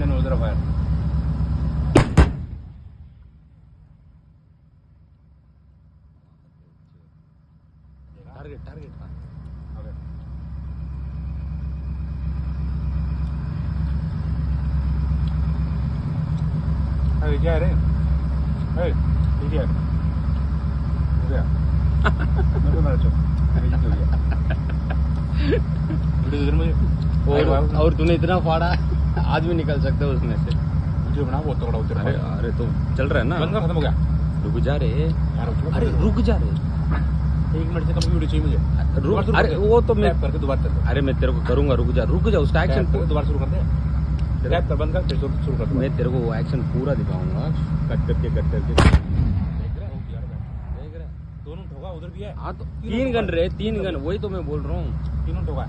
Then उधर fire. Target okay. अरे क्या रे? ठीक है हो गया। मेरे को मार चो हो गया वीडियो इधर मुझे। और तूने इतना फाड़ा आज भी निकल सकते हो उसमें से। वीडियो बना बहुत तगड़ा उधर। अरे तो चल रहा है ना, बंद कर, खत्म हो गया। रुक जा रे यार अरे रुक जा रे 1 मिनट से कम की वीडियो चाहिए मुझे। अरे वो तो मैं करके दोबारा कर। अरे मैं तेरे को करूंगा, रुक जा उसका एक्शन दोबारा शुरू कर दे। टैप कर, बंद कर, फिर शुरू कर। मैं तेरे को वो एक्शन पूरा दिखाऊंगा कट करके देख रहा है दोनों ठोका उधर भी है। हाँ तो 3 गन रे, 3 गन, वही तो मैं बोल रहा हूँ। तीनों ठोका